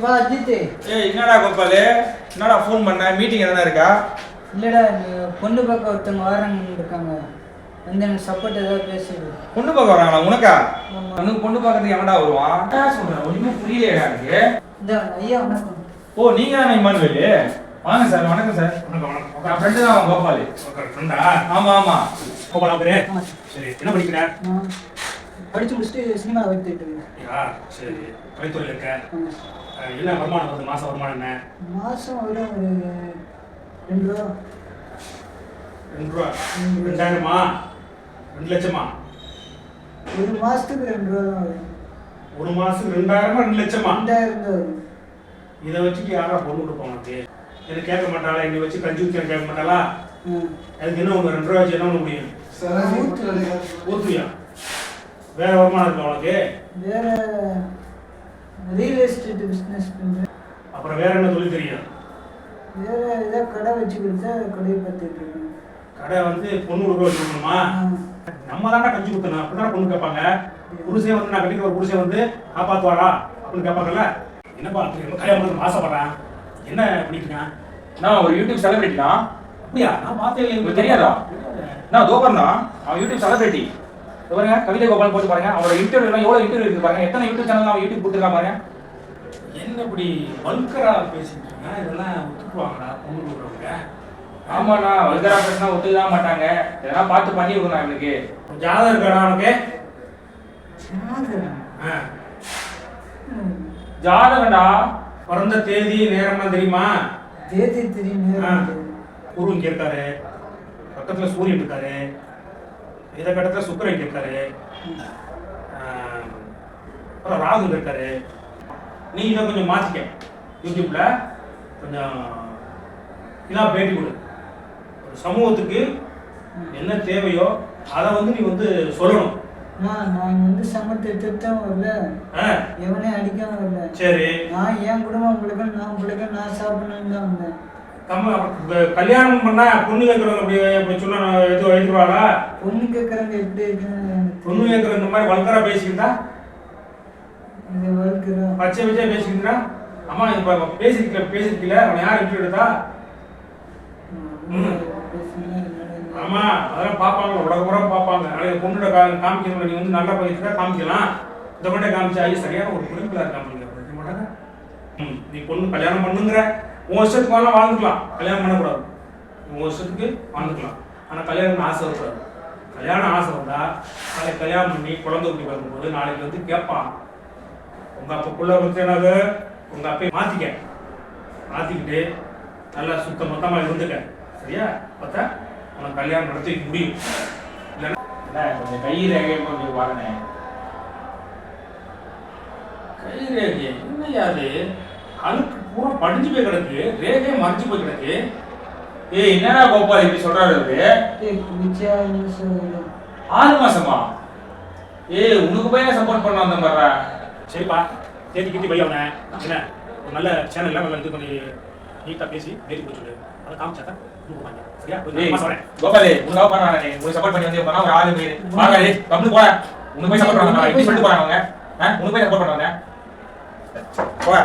வா அஜித். என்னடா கோபாலு, என்னடா ஃபோன் பண்ண? மீட்டிங் எதனா இருக்கா? இல்லடா, பொண்ணு பார்க்க ஒருத்தவங்க வராங்க இருக்காங்க, வந்து எனக்கு சப்போர்ட் ஏதாவது பேசுது. பொண்ணு பார்க்க வராங்களா உனக்கா? உனக்கு பொண்ணு பார்க்கறதுக்கு எவன்டா வருவான்? சொல்றேன், ஒண்ணுமே புரியலையா எனக்கு. இந்த ஐயா வணக்கம். ஓ, நீங்க தானே இமானுவேலு? வாங்க சார். வணக்கம் சார். வணக்கம் வணக்கம். என் ஃப்ரெண்டு தான் கோபாலு. ஃப்ரெண்டா? ஆமா ஆமா. கோபாலா பேரு? சரி, என்ன படிக்கிற? படிச்சு முடிச்சுட்டு சினிமா வைத்துட்டு இருக்கேன். சரி, கலைத்துறையில் இருக்க. என்ன வருமானம் வருது? மாசம் வருமானம் என்ன? மாதம் ஒரு 2 ரூபா. 2 ரூபா? 2000மா? 2 லட்சமா? ஒரு மாதத்துக்கு 2 ரூபா தான் வரும். ஒரு மாசத்துக்கு 2000மா 2 லட்சமா? 2000 தான் வரும். இதை வச்சுட்டு யாரா பொண்ணு கொடுப்போம் உனக்கு? எனக்கு கேட்க மாட்டாளா? இங்கே வச்சு கஞ்சி ஊற்றி கேட்க மாட்டாளா? அதுக்கு என்ன ஒன்று 2 ரூபா வச்சு என்ன பண்ண முடியும்? ஊத்துவியா? வேற வருமானம் இருக்கா உனக்கு? வேற ரியல் எஸ்டேட் பிஸ்னஸ் பண்ணுறேன். அப்புறம் வேற என்ன தொழில் தெரியும்? வேற ஏதாவது கடை வச்சு கொடுத்தா கடையை பார்த்துட்டு இருக்கேன். கடை வந்து பொண்ணு கொடுக்க வச்சுக்கணுமா? நம்ம தானே கஞ்சி ஊற்றணும், அப்படிதான் பொண்ணு கேட்பாங்க. புருஷே வந்து நான் கட்டிக்கிற ஒரு புருஷே வந்து காப்பாற்றுவாரா அப்படின்னு கேட்பாங்கல்ல. என்னப்பா கல்யாணம் பண்ண ஆசைப்படுறேன், என்ன பண்ணிட்டு இருக்கேன்? நான் ஒரு யூடியூப் செலிபிரிட்டி தான். அப்படியா? நான் பார்த்தேன். உங்களுக்கு தெரியாதா? நான் தோபர் தான். அவன் யூடியூப் செலிபிரிட்டி. பாருங்க, கவிதை கோபால் போட்டு பாருங்க. அவரோட இன்டர்வியூ எல்லாம் எவ்வளவு இன்டர்வியூ இருக்கு பாருங்க. எத்தனை யூடியூப் சேனல் அவன் யூடியூப் போட்டுருக்கா பாருங்க. என்ன இப்படி வல்கரா பேசிட்டு இருக்கேன்? இதெல்லாம் ஒத்துக்குவாங்கடா பொண்ணு கொடுக்குறவங்க? ஆமாண்ணா, வல்கரா பேசினா ஒத்துக்கலாம் மாட்டாங்க. இதெல்லாம் பார்த்து பண்ணி விடுங்க. எனக்கு ஜாதகம் இருக்காடா உனக்கு? ஜாதகண்டா. பிறந்த தேதி நேரம்லாம் தெரியுமா? தேதி தெரியும். குரு இங்க இருக்காரு, பக்கத்துல சூரியன் இருக்காரு, இதை கடத்துல சுக்கிரன் இங்க இருக்காரு, அப்புறம் ராகு இருக்காரு. நீ இதை கொஞ்சம் மாத்திக்க, யூடியூப்ல கொஞ்சம் இதான் பேட்டி கொடு. ஒரு சமூகத்துக்கு என்ன தேவையோ அதை வந்து நீ வந்து சொல்லணும். நான் வந்து சமத்தை திருத்தம் வரல, எவனே அடிக்காம வரல. சரி, நான் என் குடும்பம் உங்களுக்கு, நான் உங்களுக்கு, நான் சாப்பிடணும்னு தான் வந்தேன். கல்யாணம் பண்ணா பொண்ணு கேட்கறவங்க அப்படி சொன்னா எதுவும் எழுதுவாளா? பொண்ணு கேட்கறவங்க எப்படி இருக்குன்னு பொண்ணு கேட்கற இந்த மாதிரி வல்கரா பேசிக்கிட்டா, இது வளர்க்குறோம் பச்சை வச்சா பேசிக்கிட்டா. அம்மா இப்ப பேசிருக்கல அவன் யார் எப்படி எடுத்தா? ஆமா, அதெல்லாம் பார்ப்பாங்க, உலகம் பார்ப்பாங்க. நாளைக்கு பொண்ணோட காமிக்கணும். நீ வந்து நல்லா பயிற்சியா காமிக்கலாம். இந்த மட்டும் காமிச்சா சரியான ஒரு குறிப்பிலா இருக்காங்க மாட்டாங்க. நீ பொண்ணு கல்யாணம் பண்ணுங்கிற உன் வருஷத்துக்கு வேணா வாழ்ந்துக்கலாம், கல்யாணம் பண்ணக்கூடாது. உன் வருஷத்துக்கு வாழ்ந்துக்கலாம், ஆனால் கல்யாணம் ஆசை வரக்கூடாது. கல்யாணம் ஆசை வந்தா நாளைக்கு கல்யாணம் பண்ணி குழந்தை குட்டி பார்க்கும்போது நாளைக்கு வந்து கேட்பான், உங்க அப்பக்குள்ள பிரச்சனை உங்க அப்பையை மாத்திக்கிட்டு நல்லா சுத்த மொத்தமாக இருந்துக்க. சரியா? பார்த்தா உனக்கு கல்யாணம் நடத்தி முடியும். இல்லைன்னா கொஞ்சம் கை ரேகை கொஞ்சம் பாருங்க. கை ரேகை என்னையா அது? அழுக்கு பூரா படிஞ்சு போய் கிடக்கு, ரேகையே மறைஞ்சு போய் கிடக்கு. ஏய், என்னடா கோபால் இப்படி சொல்றாரு? 6 மாசமா? ஏய், உனக்கு பையனை சப்போர்ட் பண்ண வந்த மாதிரிடா. சரிப்பா, தேடி கிட்டி பையன் அவனை என்ன ஒரு நல்ல சேனல்ல நல்லா இது பண்ணி நீட்டா பேசி பேசி போச்சு. அதை காமிச்சாக்கா சரியா? கோபாலே, உனக்காக பண்ணானே, உனக்கு சப்போர்ட் பண்ணி வந்து ஒரு ஆளு போய் வாங்காதே கம்பெனி போற. உனக்கு போய் சப்போர்ட் பண்ணாங்க, இப்படி சொல்லிட்டு போறாங்க அவங்க. உனக்கு போய் சப்போர்ட் பண்ணுவாங்க. போற.